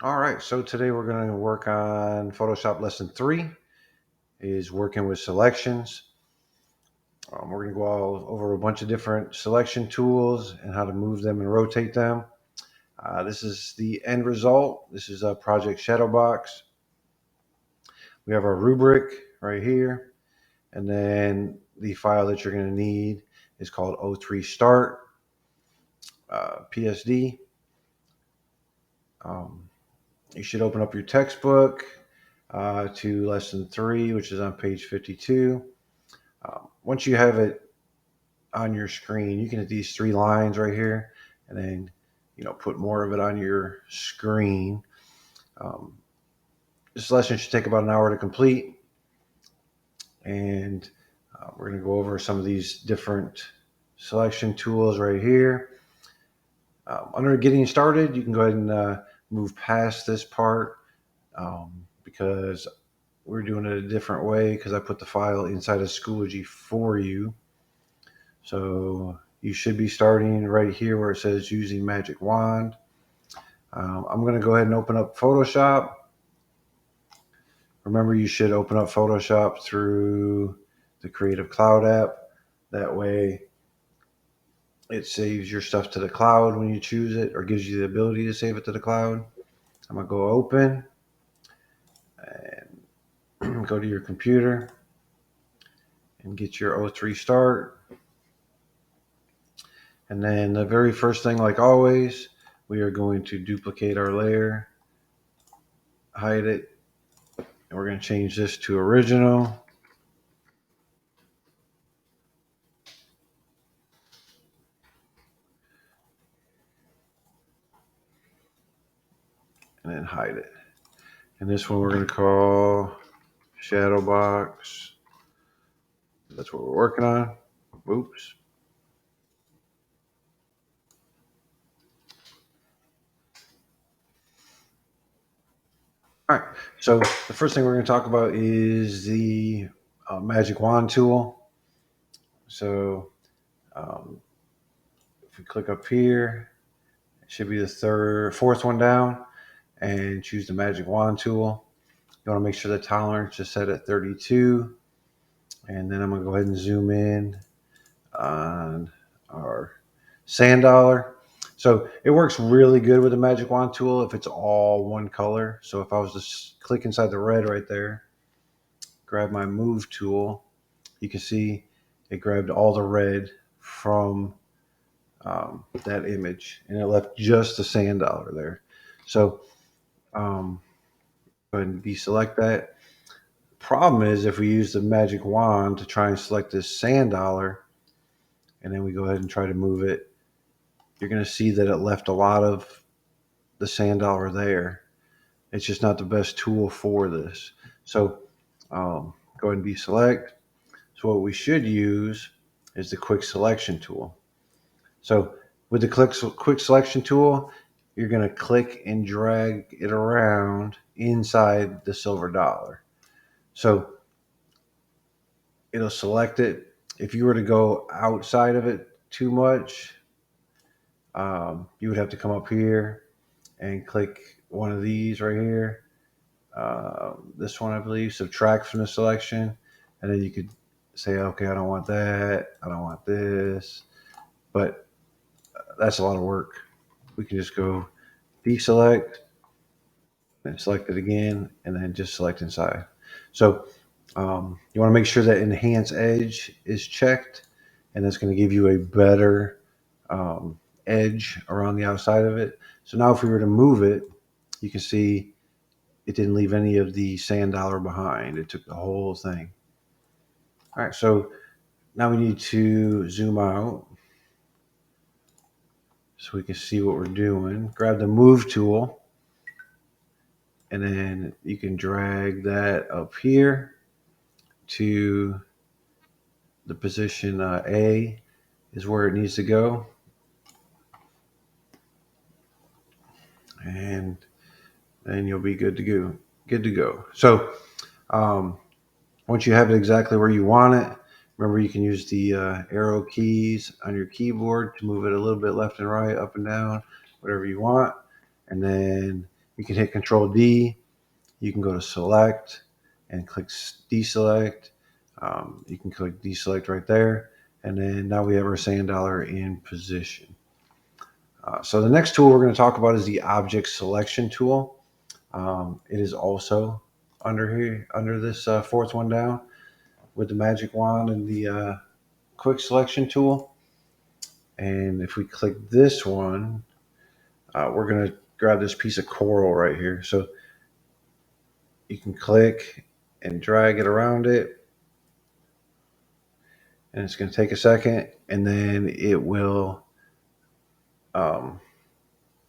All right, so today we're going to work on Photoshop lesson 3 is working with selections. We're going to go all over a bunch of different selection tools and how to move them and rotate them. This is the end result. This is a project SHADOWBOX. We have our rubric right here, and then the file that you're going to need is called O3 Start PSD. You should open up your textbook to lesson 3, which is on page 52. Once you have it on your screen, you can hit these 3 lines right here, and then put more of it on your screen. This lesson should take about an hour to complete, and we're going to go over some of these different selection tools right here. Under getting started, you can go ahead and move past this part because we're doing it a different way because I put the file inside of Schoology for you. So you should be starting right here where it says using magic wand. I'm going to go ahead and open up Photoshop. Remember, you should open up Photoshop through the Creative Cloud app. That way it saves your stuff to the cloud when you choose it, or gives you the ability to save it to the cloud. I'm going to go open and go to your computer and get your O3 start. And then the very first thing, like always, we are going to duplicate our layer, hide it, and we're going to change this to original. And then hide it. And this one we're going to call SHADOWBOX. That's what we're working on. Oops. All right. So the first thing we're going to talk about is the magic wand tool. So if we click up here, it should be the fourth one down, and choose the magic wand tool. You want to make sure the tolerance is set at 32. And then I'm going to go ahead and zoom in on our sand dollar. So it works really good with the magic wand tool if it's all one color. So if I was to click inside the red right there, grab my move tool, you can see it grabbed all the red from that image, and it left just the sand dollar there. So go ahead and deselect that. Problem is, if we use the magic wand to try and select this sand dollar, and then we go ahead and try to move it, you're going to see that it left a lot of the sand dollar there. It's just not the best tool for this. So go ahead and deselect. So what we should use is the quick selection tool. So with the quick selection tool, you're going to click and drag it around inside the silver dollar. So it'll select it. If you were to go outside of it too much, you would have to come up here and click one of these right here. This one, I believe, subtract from the selection. And then you could say, okay, I don't want that. I don't want this. But that's a lot of work. We can just go deselect and select it again, and then just select inside. So you want to make sure that enhance edge is checked, and that's going to give you a better edge around the outside of it. So now if we were to move it, you can see it didn't leave any of the sand dollar behind. It took the whole thing. All right, so now we need to zoom out so we can see what we're doing. Grab the move tool, and then you can drag that up here to the position A is where it needs to go. And then you'll be good to go. Good to go. So once you have it exactly where you want it, remember you can use the arrow keys on your keyboard to move it a little bit left and right, up and down, whatever you want. And then You can hit Control D. You can go to select and click deselect. You can click deselect right there. And then now we have our sand dollar in position. So the next tool we're going to talk about is the object selection tool. It is also under here, under this fourth one down with the magic wand and the quick selection tool. And if we click this one, we're going to grab this piece of coral right here. So you can click and drag it around it. And it's going to take a second. And then it will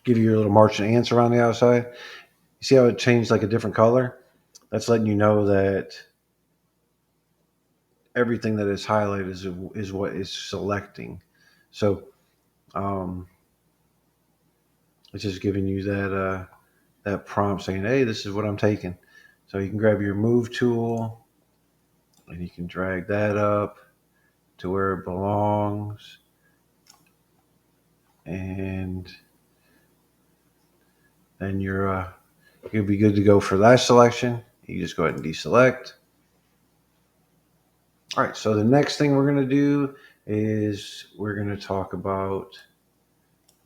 give you your little marching ants around the outside. You see how it changed like a different color? That's letting you know that everything that is highlighted is what is selecting. So it's just giving you that prompt saying, hey, this is what I'm taking. So you can grab your move tool and you can drag that up to where it belongs. And then you'll be good to go for that selection. You just go ahead and deselect. All right, so the next thing we're going to do is we're going to talk about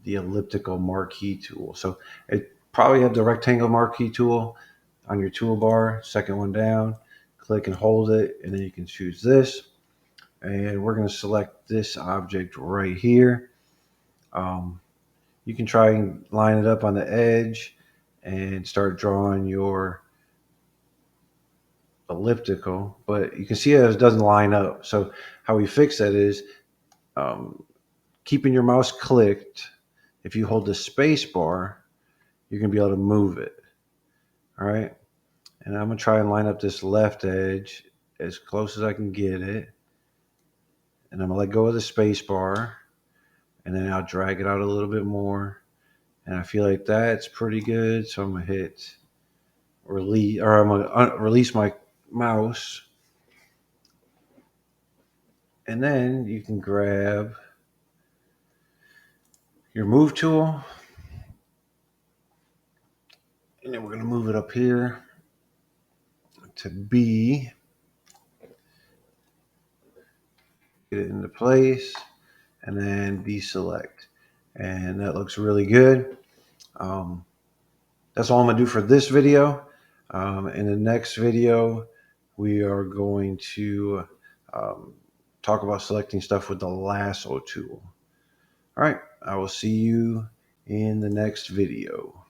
the elliptical marquee tool. So it probably have the rectangle marquee tool on your toolbar, second one down, click and hold it, and then you can choose this. And we're going to select this object right here. You can try and line it up on the edge and start drawing your elliptical, but you can see it doesn't line up. So how we fix that is keeping your mouse clicked. If you hold the space bar, you're going to be able to move it. All right. And I'm going to try and line up this left edge as close as I can get it. And I'm going to let go of the space bar. And then I'll drag it out a little bit more. And I feel like that's pretty good. So I'm going to hit release, or I'm going to release my mouse. And then you can grab your move tool. And then we're going to move it up here to B. Get it into place. And then deselect. And that looks really good. That's all I'm going to do for this video. In the next video, we are going to talk about selecting stuff with the lasso tool. All right, I will see you in the next video.